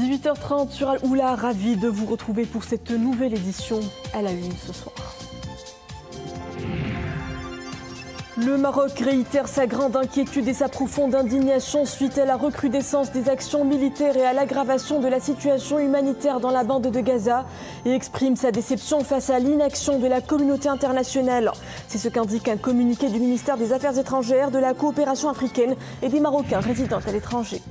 18h30 sur Al-Oula, ravi de vous retrouver pour cette nouvelle édition à la une ce soir. Le Maroc réitère sa grande inquiétude et sa profonde indignation suite à la recrudescence des actions militaires et à l'aggravation de la situation humanitaire dans la bande de Gaza et exprime sa déception face à l'inaction de la communauté internationale. C'est ce qu'indique un communiqué du ministère des Affaires étrangères, de la coopération africaine et des Marocains résidant à l'étranger.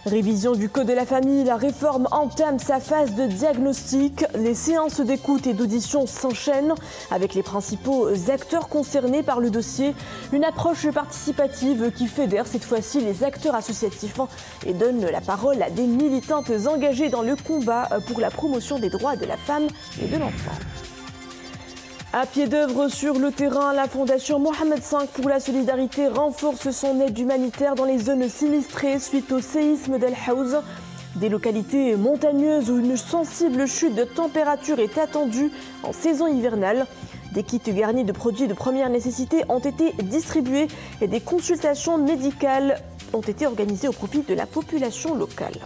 Révision du Code de la famille, la réforme entame sa phase de diagnostic. Les séances d'écoute et d'audition s'enchaînent avec les principaux acteurs concernés par le dossier. Une approche participative qui fédère cette fois-ci les acteurs associatifs et donne la parole à des militantes engagées dans le combat pour la promotion des droits de la femme et de l'enfant. À pied d'œuvre sur le terrain, la Fondation Mohamed V pour la solidarité renforce son aide humanitaire dans les zones sinistrées suite au séisme d'El Haouz. Des localités montagneuses où une sensible chute de température est attendue en saison hivernale. Des kits garnis de produits de première nécessité ont été distribués et des consultations médicales ont été organisées au profit de la population locale.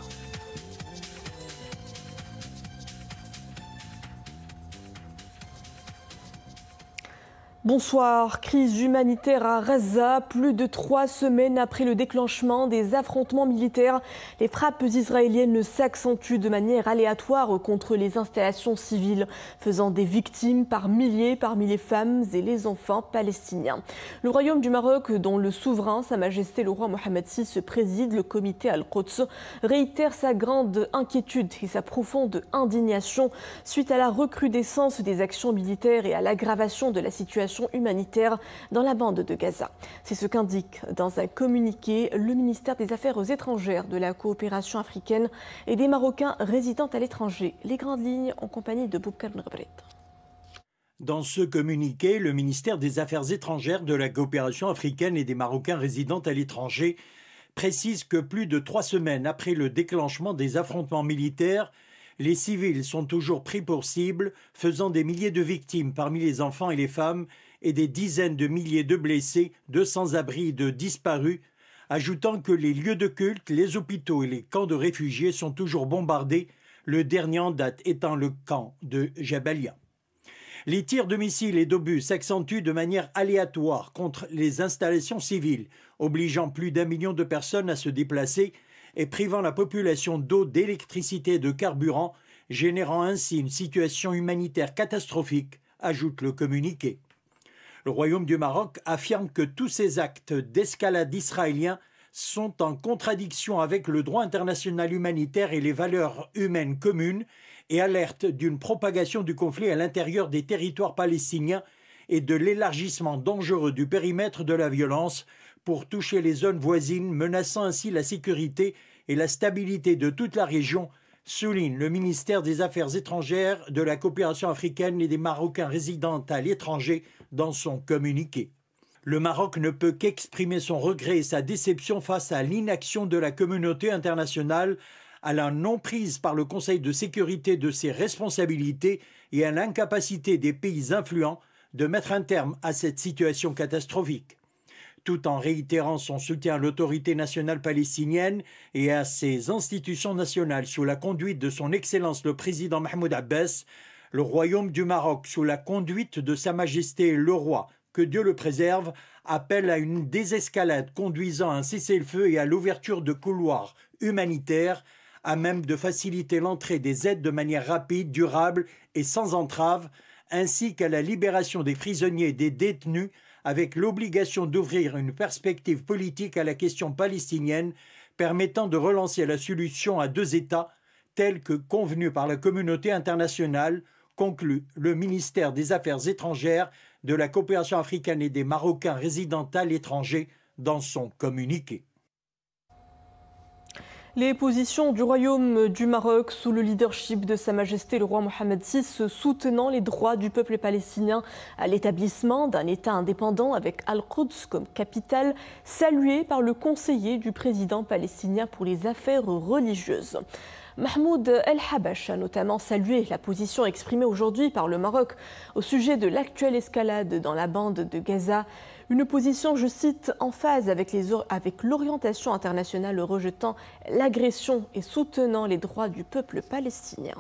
Bonsoir. Crise humanitaire à Gaza. Plus de 3 semaines après le déclenchement des affrontements militaires, les frappes israéliennes s'accentuent de manière aléatoire contre les installations civiles, faisant des victimes par milliers parmi les femmes et les enfants palestiniens. Le Royaume du Maroc, dont le souverain, Sa Majesté le roi Mohamed VI, préside le comité Al-Quds, réitère sa grande inquiétude et sa profonde indignation suite à la recrudescence des actions militaires et à l'aggravation de la situation humanitaire dans la bande de Gaza. C'est ce qu'indique dans un communiqué le ministère des Affaires étrangères, de la coopération africaine et des Marocains résidant à l'étranger. Les grandes lignes en compagnie de Boubkar Nabret. Dans ce communiqué, le ministère des Affaires étrangères, de la coopération africaine et des Marocains résidant à l'étranger précise que plus de 3 semaines après le déclenchement des affrontements militaires, les civils sont toujours pris pour cible, faisant des milliers de victimes parmi les enfants et les femmes et des dizaines de milliers de blessés, de sans-abri et de disparus, ajoutant que les lieux de culte, les hôpitaux et les camps de réfugiés sont toujours bombardés, le dernier en date étant le camp de Jabalia. Les tirs de missiles et d'obus s'accentuent de manière aléatoire contre les installations civiles, obligeant plus d'1 million de personnes à se déplacer et privant la population d'eau, d'électricité et de carburant, générant ainsi une situation humanitaire catastrophique, ajoute le communiqué. Le Royaume du Maroc affirme que tous ces actes d'escalade israéliens sont en contradiction avec le droit international humanitaire et les valeurs humaines communes et alerte d'une propagation du conflit à l'intérieur des territoires palestiniens et de l'élargissement dangereux du périmètre de la violence pour toucher les zones voisines, menaçant ainsi la sécurité et la stabilité de toute la région, souligne le ministère des Affaires étrangères, de la coopération africaine et des Marocains résidant à l'étranger dans son communiqué. Le Maroc ne peut qu'exprimer son regret et sa déception face à l'inaction de la communauté internationale, à la non-prise par le Conseil de sécurité de ses responsabilités et à l'incapacité des pays influents de mettre un terme à cette situation catastrophique. Tout en réitérant son soutien à l'autorité nationale palestinienne et à ses institutions nationales sous la conduite de son Excellence le président Mahmoud Abbas, le Royaume du Maroc, sous la conduite de Sa Majesté le roi, que Dieu le préserve, appelle à une désescalade conduisant à un cessez-le-feu et à l'ouverture de couloirs humanitaires à même de faciliter l'entrée des aides de manière rapide, durable et sans entrave, ainsi qu'à la libération des prisonniers et des détenus, avec l'obligation d'ouvrir une perspective politique à la question palestinienne permettant de relancer la solution à 2 États, telle que convenue par la communauté internationale, conclut le ministère des Affaires étrangères, de la coopération africaine et des Marocains résidant à l'étranger dans son communiqué. Les positions du Royaume du Maroc sous le leadership de Sa Majesté le roi Mohamed VI soutenant les droits du peuple palestinien à l'établissement d'un État indépendant avec Al-Quds comme capitale, salué par le conseiller du président palestinien pour les affaires religieuses. Mahmoud El-Habash a notamment salué la position exprimée aujourd'hui par le Maroc au sujet de l'actuelle escalade dans la bande de Gaza. Une position, je cite, en phase avec l'orientation internationale rejetant l'agression et soutenant les droits du peuple palestinien.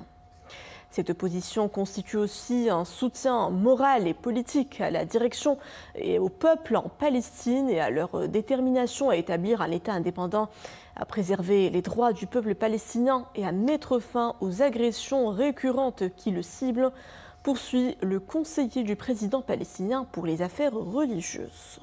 Cette position constitue aussi un soutien moral et politique à la direction et au peuple en Palestine et à leur détermination à établir un État indépendant, à préserver les droits du peuple palestinien et à mettre fin aux agressions récurrentes qui le ciblent, poursuit le conseiller du président palestinien pour les affaires religieuses.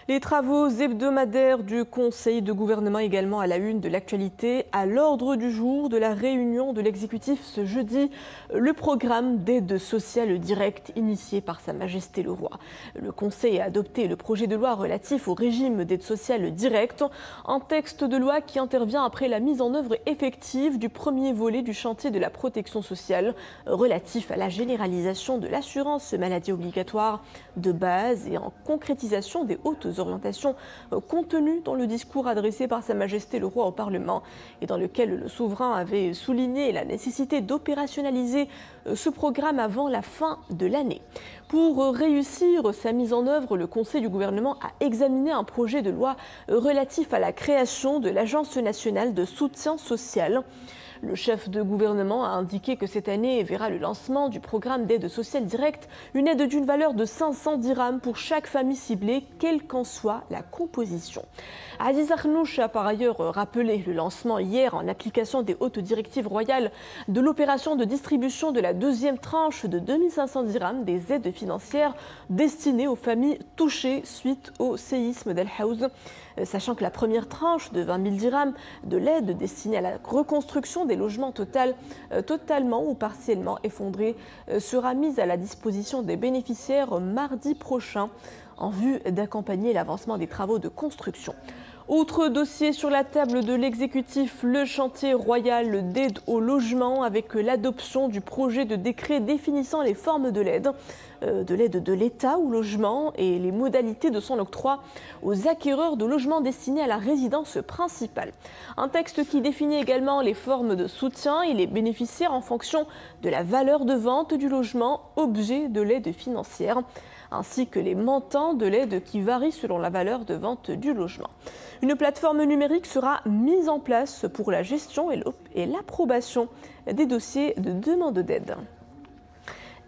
Les travaux hebdomadaires du Conseil de gouvernement également à la une de l'actualité. À l'ordre du jour de la réunion de l'exécutif ce jeudi, le programme d'aide sociale directe initié par Sa Majesté le Roi. Le Conseil a adopté le projet de loi relatif au régime d'aide sociale directe, un texte de loi qui intervient après la mise en œuvre effective du premier volet du chantier de la protection sociale relatif à la généralisation de l'assurance maladie obligatoire de base et en concrétisation des hautes orientations contenues dans le discours adressé par Sa Majesté le Roi au Parlement et dans lequel le souverain avait souligné la nécessité d'opérationnaliser ce programme avant la fin de l'année. Pour réussir sa mise en œuvre, le Conseil du gouvernement a examiné un projet de loi relatif à la création de l'Agence nationale de soutien social. Le chef de gouvernement a indiqué que cette année verra le lancement du programme d'aide sociale directe, une aide d'une valeur de 500 dirhams pour chaque famille ciblée, quelle qu'en soit la composition. Aziz Arnouch a par ailleurs rappelé le lancement hier en application des hautes directives royales de l'opération de distribution de la deuxième tranche de 2500 dirhams des aides financières destinées aux familles touchées suite au séisme d'El Haouz. Sachant que la première tranche de 20 000 dirhams de l'aide destinée à la reconstruction des logements totalement ou partiellement effondrés sera mise à la disposition des bénéficiaires mardi prochain en vue d'accompagner l'avancement des travaux de construction. Autre dossier sur la table de l'exécutif, le chantier royal d'aide au logement avec l'adoption du projet de décret définissant les formes de l'aide de l'État au logement et les modalités de son octroi aux acquéreurs de logements destinés à la résidence principale. Un texte qui définit également les formes de soutien et les bénéficiaires en fonction de la valeur de vente du logement, objet de l'aide financière, ainsi que les montants de l'aide qui varient selon la valeur de vente du logement. Une plateforme numérique sera mise en place pour la gestion et l'approbation des dossiers de demande d'aide.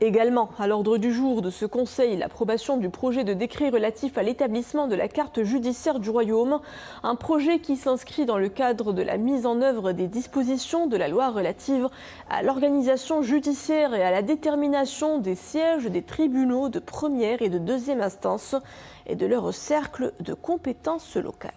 Également, à l'ordre du jour de ce Conseil, l'approbation du projet de décret relatif à l'établissement de la carte judiciaire du Royaume, un projet qui s'inscrit dans le cadre de la mise en œuvre des dispositions de la loi relative à l'organisation judiciaire et à la détermination des sièges des tribunaux de première et de deuxième instance et de leur cercle de compétences locales.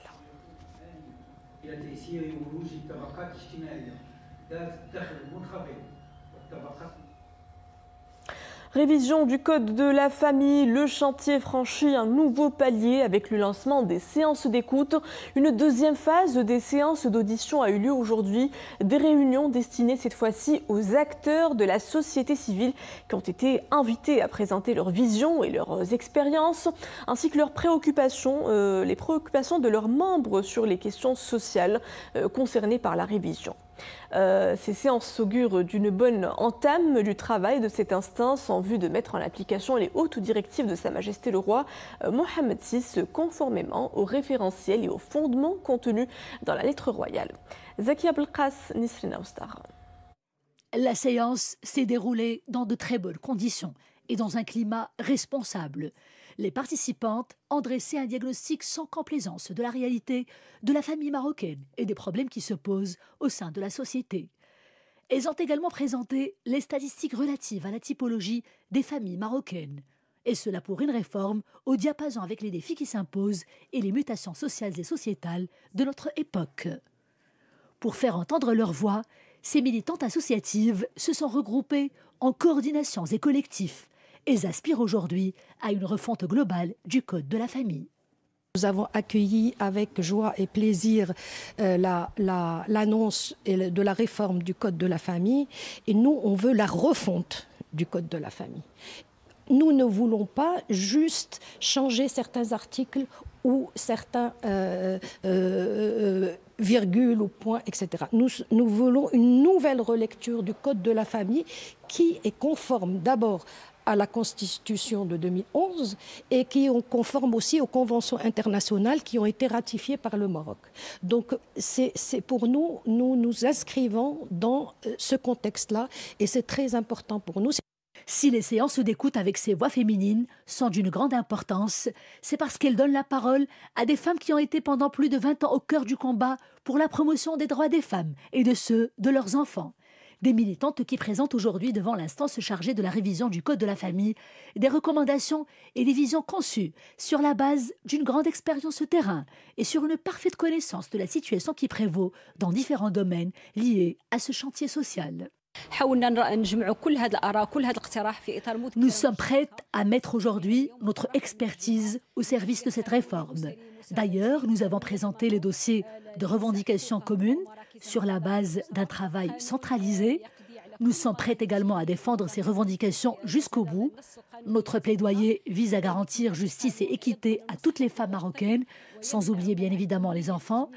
Révision du Code de la famille, le chantier franchit un nouveau palier avec le lancement des séances d'écoute. Une deuxième phase des séances d'audition a eu lieu aujourd'hui. Des réunions destinées cette fois-ci aux acteurs de la société civile qui ont été invités à présenter leurs visions et leurs expériences, ainsi que leurs préoccupations, les préoccupations de leurs membres sur les questions sociales concernées par la révision. Ces séances augurent d'une bonne entame du travail de cette instance en vue de mettre en application les hautes directives de Sa Majesté le Roi Mohammed VI conformément aux référentiels et aux fondements contenus dans la lettre royale. Zakia Belkas, Nisrina Oustar. La séance s'est déroulée dans de très bonnes conditions et dans un climat responsable. Les participantes ont dressé un diagnostic sans complaisance de la réalité de la famille marocaine et des problèmes qui se posent au sein de la société. Elles ont également présenté les statistiques relatives à la typologie des familles marocaines, et cela pour une réforme au diapason avec les défis qui s'imposent et les mutations sociales et sociétales de notre époque. Pour faire entendre leur voix, ces militantes associatives se sont regroupées en coordinations et collectifs. Elles aspirent aujourd'hui à une refonte globale du Code de la famille. Nous avons accueilli avec joie et plaisir l'annonce de la réforme du Code de la famille. Et nous, on veut la refonte du Code de la famille. Nous ne voulons pas juste changer certains articles ou certains virgules ou points, etc. Nous voulons une nouvelle relecture du Code de la famille qui est conforme d'abord à la Constitution de 2011 et qui sont conformes aussi aux conventions internationales qui ont été ratifiées par le Maroc. Donc c'est pour nous, nous inscrivons dans ce contexte-là et c'est très important pour nous. Si les séances d'écoute avec ces voix féminines sont d'une grande importance, c'est parce qu'elles donnent la parole à des femmes qui ont été pendant plus de 20 ans au cœur du combat pour la promotion des droits des femmes et de ceux de leurs enfants. Des militantes qui présentent aujourd'hui devant l'instance chargée de la révision du Code de la famille des recommandations et des visions conçues sur la base d'une grande expérience terrain et sur une parfaite connaissance de la situation qui prévaut dans différents domaines liés à ce chantier social. Nous sommes prêtes à mettre aujourd'hui notre expertise au service de cette réforme. D'ailleurs, nous avons présenté les dossiers de revendications communes sur la base d'un travail centralisé. Nous sommes prêtes également à défendre ces revendications jusqu'au bout. Notre plaidoyer vise à garantir justice et équité à toutes les femmes marocaines, sans oublier bien évidemment les enfants.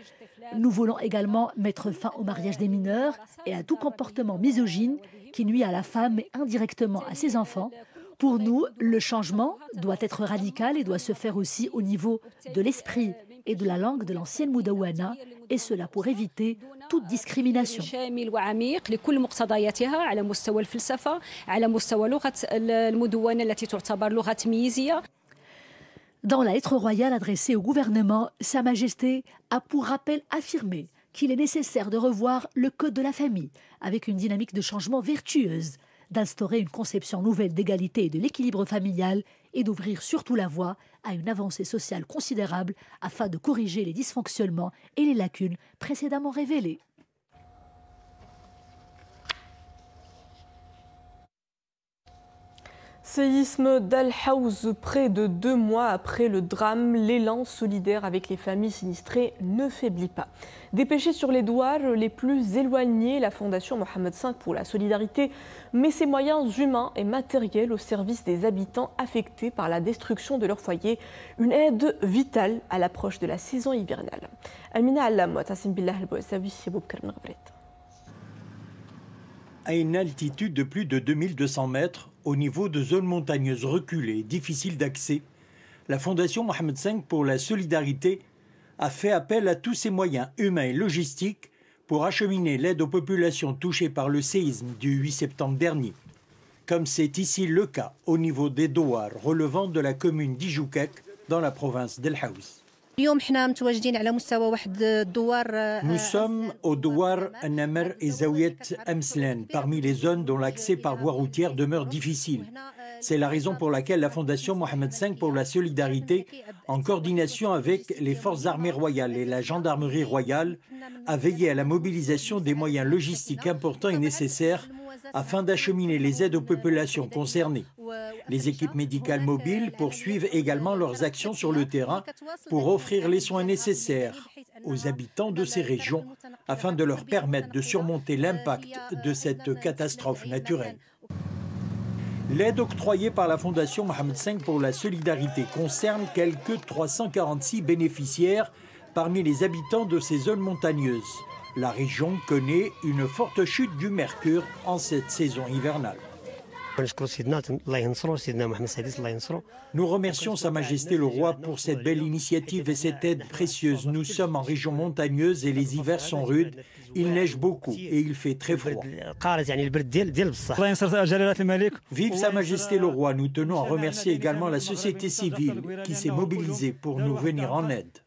Nous voulons également mettre fin au mariage des mineurs et à tout comportement misogyne qui nuit à la femme et indirectement à ses enfants. Pour nous, le changement doit être radical et doit se faire aussi au niveau de l'esprit et de la langue de l'ancienne Moudawana, et cela pour éviter toute discrimination. Dans la lettre royale adressée au gouvernement, Sa Majesté a pour rappel affirmé qu'il est nécessaire de revoir le Code de la famille avec une dynamique de changement vertueuse, d'instaurer une conception nouvelle d'égalité et de l'équilibre familial et d'ouvrir surtout la voie à une avancée sociale considérable afin de corriger les dysfonctionnements et les lacunes précédemment révélés. Séisme d'Al-Haouz, près de 2 mois après le drame, l'élan solidaire avec les familles sinistrées ne faiblit pas. Dépêchée sur les douars les plus éloignés, la Fondation Mohamed V pour la solidarité met ses moyens humains et matériels au service des habitants affectés par la destruction de leur foyer, une aide vitale à l'approche de la saison hivernale. Amina Allam, Tassim Billah al-Bouassawi, Boubkar Nagabret. À une altitude de plus de 2200 mètres, au niveau de zones montagneuses reculées et difficiles d'accès, la Fondation Mohamed V pour la solidarité a fait appel à tous ses moyens humains et logistiques pour acheminer l'aide aux populations touchées par le séisme du 8 septembre dernier. Comme c'est ici le cas au niveau des douars relevant de la commune d'Ijoukak dans la province d'El Haouz. Nous sommes au douar An-Namr et Zaouiet Amslan, parmi les zones dont l'accès par voie routière demeure difficile. C'est la raison pour laquelle la Fondation Mohamed V pour la solidarité, en coordination avec les forces armées royales et la gendarmerie royale, a veillé à la mobilisation des moyens logistiques importants et nécessaires afin d'acheminer les aides aux populations concernées. Les équipes médicales mobiles poursuivent également leurs actions sur le terrain pour offrir les soins nécessaires aux habitants de ces régions afin de leur permettre de surmonter l'impact de cette catastrophe naturelle. L'aide octroyée par la Fondation Mohamed V pour la solidarité concerne quelques 346 bénéficiaires parmi les habitants de ces zones montagneuses. La région connaît une forte chute du mercure en cette saison hivernale. Nous remercions Sa Majesté le Roi pour cette belle initiative et cette aide précieuse. Nous sommes en région montagneuse et les hivers sont rudes. Il neige beaucoup et il fait très froid. Vive Sa Majesté le Roi. Nous tenons à remercier également la société civile qui s'est mobilisée pour nous venir en aide.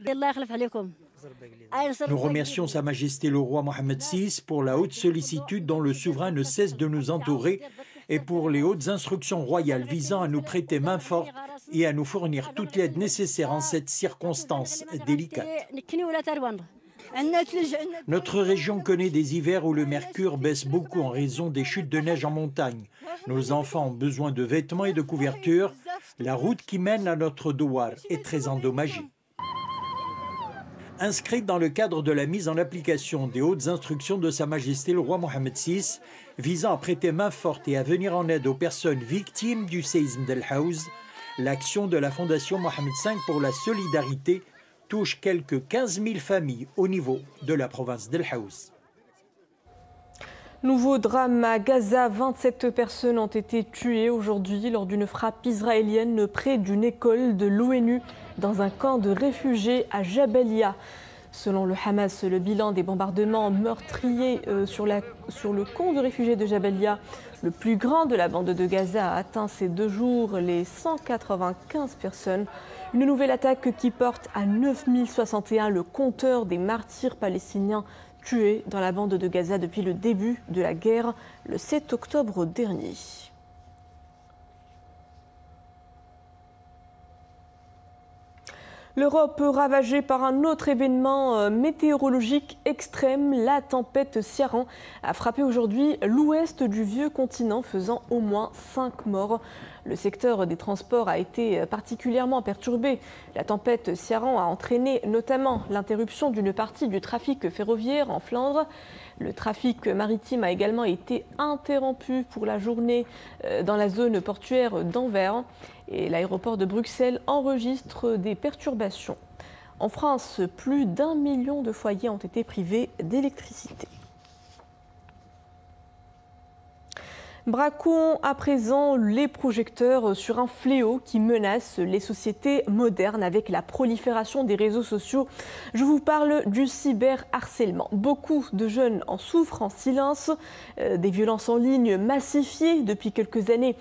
Nous remercions Sa Majesté le Roi Mohamed VI pour la haute sollicitude dont le souverain ne cesse de nous entourer et pour les hautes instructions royales visant à nous prêter main forte et à nous fournir toute l'aide nécessaire en cette circonstance délicate. Notre région connaît des hivers où le mercure baisse beaucoup en raison des chutes de neige en montagne. Nos enfants ont besoin de vêtements et de couvertures. La route qui mène à notre douar est très endommagée. Inscrite dans le cadre de la mise en application des hautes instructions de Sa Majesté le Roi Mohamed VI, visant à prêter main forte et à venir en aide aux personnes victimes du séisme d'El Haouz, l'action de la Fondation Mohamed V pour la solidarité touche quelques 15 000 familles au niveau de la province d'El Haouz. Nouveau drame à Gaza, 27 personnes ont été tuées aujourd'hui lors d'une frappe israélienne près d'une école de l'ONU dans un camp de réfugiés à Jabalia. Selon le Hamas, le bilan des bombardements meurtriers sur le camp de réfugiés de Jabalia, le plus grand de la bande de Gaza, a atteint ces 2 jours les 195 personnes. Une nouvelle attaque qui porte à 9061 le compteur des martyrs palestiniens tués dans la bande de Gaza depuis le début de la guerre, le 7 octobre dernier. L'Europe ravagée par un autre événement météorologique extrême, la tempête Ciarán a frappé aujourd'hui l'ouest du vieux continent, faisant au moins 5 morts. Le secteur des transports a été particulièrement perturbé. La tempête Ciarán a entraîné notamment l'interruption d'une partie du trafic ferroviaire en Flandre. Le trafic maritime a également été interrompu pour la journée dans la zone portuaire d'Anvers. Et l'aéroport de Bruxelles enregistre des perturbations. En France, plus d'1 million de foyers ont été privés d'électricité. Braquons à présent les projecteurs sur un fléau qui menace les sociétés modernes avec la prolifération des réseaux sociaux. Je vous parle du cyberharcèlement. Beaucoup de jeunes en souffrent en silence, des violences en ligne massifiées depuis quelques années.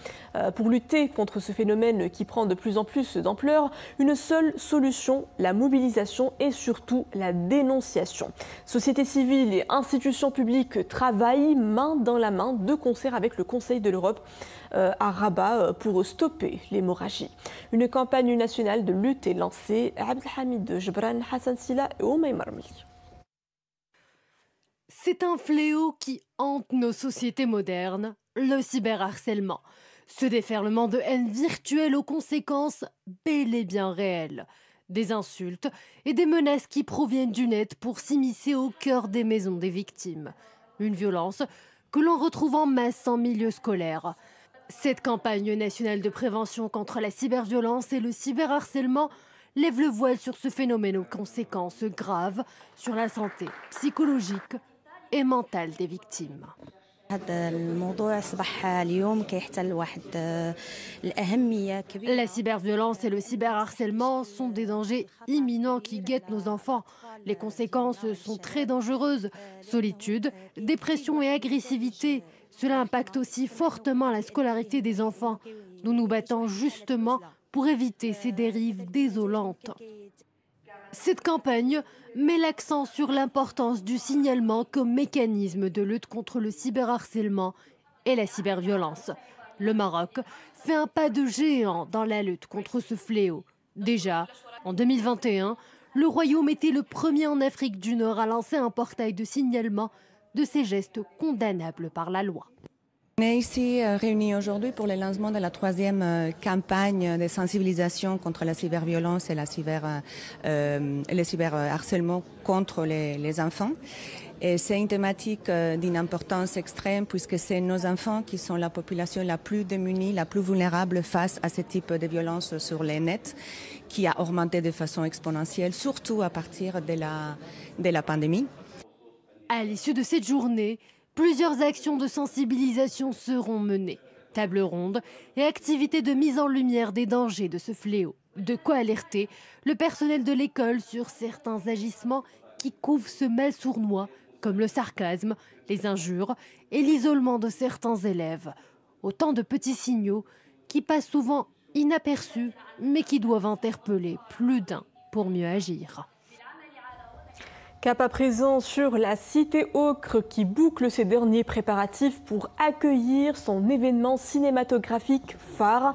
Pour lutter contre ce phénomène qui prend de plus en plus d'ampleur, une seule solution, la mobilisation et surtout la dénonciation. Société civile et institutions publiques travaillent main dans la main de concert avec le Conseil de l'Europe à Rabat pour stopper l'hémorragie. Une campagne nationale de lutte est lancée. Abdelhamid Jebran, Hassan Silla et Oumay Marmli. C'est un fléau qui hante nos sociétés modernes, le cyberharcèlement. Ce déferlement de haine virtuelle aux conséquences bel et bien réelles. Des insultes et des menaces qui proviennent du net pour s'immiscer au cœur des maisons des victimes. Une violence que l'on retrouve en masse en milieu scolaire. Cette campagne nationale de prévention contre la cyberviolence et le cyberharcèlement lève le voile sur ce phénomène aux conséquences graves sur la santé psychologique et mentale des victimes. La cyberviolence et le cyberharcèlement sont des dangers imminents qui guettent nos enfants. Les conséquences sont très dangereuses. Solitude, dépression et agressivité. Cela impacte aussi fortement la scolarité des enfants. Nous nous battons justement pour éviter ces dérives désolantes. Cette campagne met l'accent sur l'importance du signalement comme mécanisme de lutte contre le cyberharcèlement et la cyberviolence. Le Maroc fait un pas de géant dans la lutte contre ce fléau. Déjà, en 2021, le Royaume était le premier en Afrique du Nord à lancer un portail de signalement de ces gestes condamnables par la loi. On est ici réunis aujourd'hui pour le lancement de la 3e campagne de sensibilisation contre la cyberviolence et le cyberharcèlement contre les enfants. Et c'est une thématique d'une importance extrême puisque c'est nos enfants qui sont la population la plus démunie, la plus vulnérable face à ce type de violence sur les nets qui a augmenté de façon exponentielle, surtout à partir de la pandémie. À l'issue de cette journée, plusieurs actions de sensibilisation seront menées. Table ronde et activités de mise en lumière des dangers de ce fléau. De quoi alerter le personnel de l'école sur certains agissements qui couvrent ce mal sournois, comme le sarcasme, les injures et l'isolement de certains élèves. Autant de petits signaux qui passent souvent inaperçus, mais qui doivent interpeller plus d'un pour mieux agir. Cap à présent sur la Cité Ocre qui boucle ses derniers préparatifs pour accueillir son événement cinématographique phare.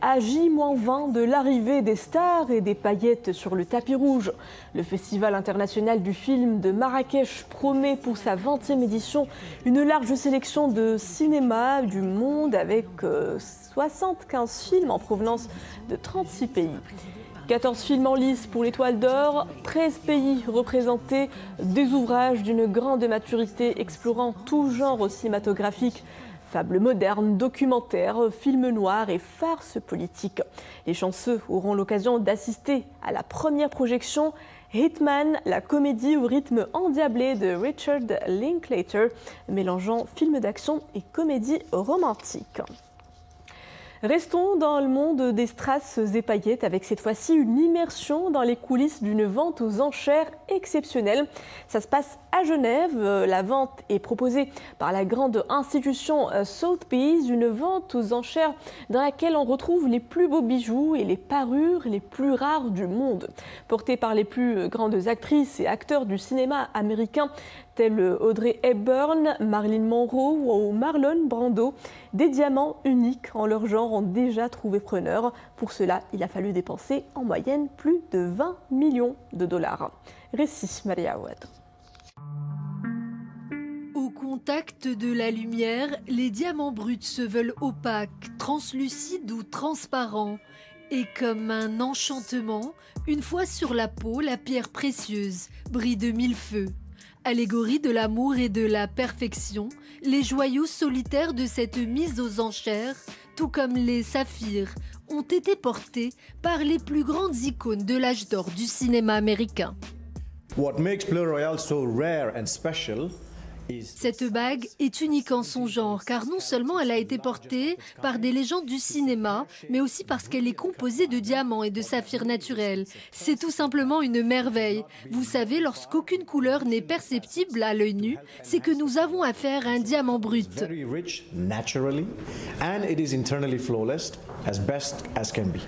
À J-20 de l'arrivée des stars et des paillettes sur le tapis rouge. Le Festival international du film de Marrakech promet pour sa 20e édition une large sélection de cinéma du monde avec 75 films en provenance de 36 pays. 14 films en lice pour l'Étoile d'Or, 13 pays représentés, des ouvrages d'une grande maturité explorant tout genre cinématographique, fables modernes, documentaires, films noirs et farces politiques. Les chanceux auront l'occasion d'assister à la première projection Hitman, la comédie au rythme endiablé de Richard Linklater, mélangeant film d'action et comédie romantique. Restons dans le monde des strass et paillettes avec cette fois-ci une immersion dans les coulisses d'une vente aux enchères exceptionnelle. Ça se passe à Genève. La vente est proposée par la grande institution Sotheby's, une vente aux enchères dans laquelle on retrouve les plus beaux bijoux et les parures les plus rares du monde. Portée par les plus grandes actrices et acteurs du cinéma américain tels Audrey Hepburn, Marilyn Monroe ou Marlon Brando, des diamants uniques en leur genre ont déjà trouvé preneur. Pour cela, il a fallu dépenser en moyenne plus de 20 millions de dollars. Récit Maria Ouad. Au contact de la lumière, les diamants bruts se veulent opaques, translucides ou transparents. Et comme un enchantement, une fois sur la peau, la pierre précieuse brille de mille feux. Allégorie de l'amour et de la perfection, les joyaux solitaires de cette mise aux enchères, tout comme les saphirs, ont été portés par les plus grandes icônes de l'âge d'or du cinéma américain. What makes Bleu Royal so rare and special? Cette bague est unique en son genre, car non seulement elle a été portée par des légendes du cinéma, mais aussi parce qu'elle est composée de diamants et de saphirs naturels. C'est tout simplement une merveille. Vous savez, lorsqu'aucune couleur n'est perceptible à l'œil nu, c'est que nous avons affaire à un diamant brut. Very rich naturally, and it is internally flawless, as best as can be.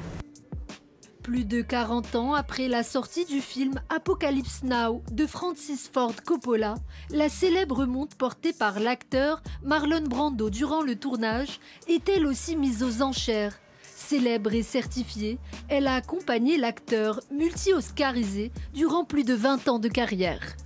Plus de 40 ans après la sortie du film Apocalypse Now de Francis Ford Coppola, la célèbre montre portée par l'acteur Marlon Brando durant le tournage est elle aussi mise aux enchères. Célèbre et certifiée, elle a accompagné l'acteur multi-oscarisé durant plus de 20 ans de carrière.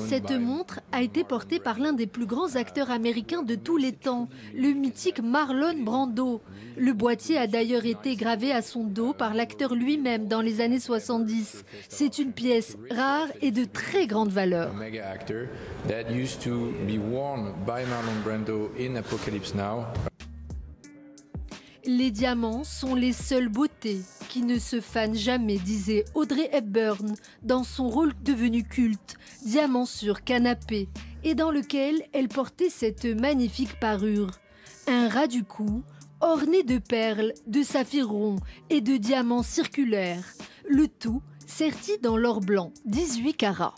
Cette montre a été portée par l'un des plus grands acteurs américains de tous les temps, le mythique Marlon Brando. Le boîtier a d'ailleurs été gravé à son dos par l'acteur lui-même dans les années 70. C'est une pièce rare et de très grande valeur. Les diamants sont les seules beautés qui ne se fanent jamais, disait Audrey Hepburn dans son rôle devenu culte, Diamant sur canapé, et dans lequel elle portait cette magnifique parure. Un ras du cou, orné de perles, de saphirs ronds et de diamants circulaires, le tout serti dans l'or blanc, 18 carats.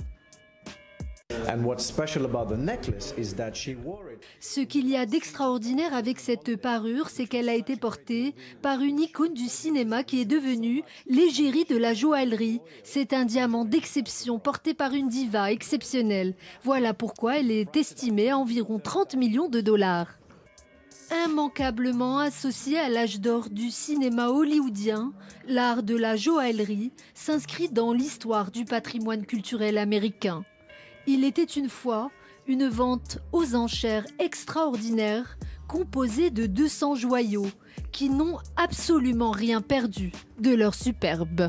Ce qu'il y a d'extraordinaire avec cette parure, c'est qu'elle a été portée par une icône du cinéma qui est devenue l'égérie de la joaillerie. C'est un diamant d'exception porté par une diva exceptionnelle. Voilà pourquoi elle est estimée à environ 30 millions de dollars. Immanquablement associé à l'âge d'or du cinéma hollywoodien, l'art de la joaillerie s'inscrit dans l'histoire du patrimoine culturel américain. Il était une fois une vente aux enchères extraordinaire composée de 200 joyaux qui n'ont absolument rien perdu de leur superbe.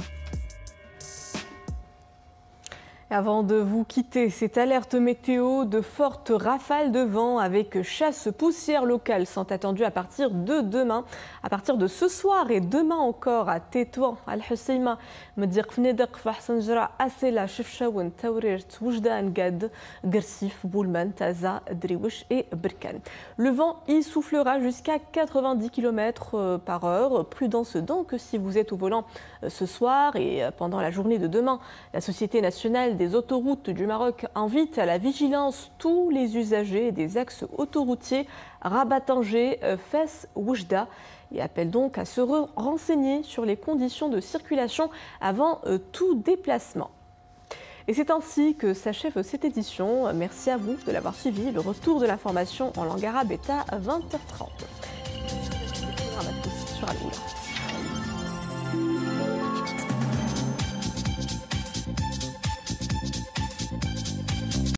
Avant de vous quitter, cette alerte météo de fortes rafales de vent avec chasse poussière locale sont attendues à partir de demain. À partir de ce soir et demain encore à Tétouan, Al-Husseima, Mdir Fnedek, Fahsanjra, Asela, Chefchaouen, Taourir, Oujdan, Gad, Gersif, Boulman, Taza, Driwish et Birkan. Le vent y soufflera jusqu'à 90 km par heure. Prudence donc si vous êtes au volant ce soir et pendant la journée de demain. La Société nationale des autoroutes du Maroc invite à la vigilance tous les usagers des axes autoroutiers Rabat-Tanger, Fès, Oujda et appelle donc à se renseigner sur les conditions de circulation avant tout déplacement. Et c'est ainsi que s'achève cette édition. Merci à vous de l'avoir suivi. Le retour de l'information en langue arabe est à 20h30. Sur Al-Oula.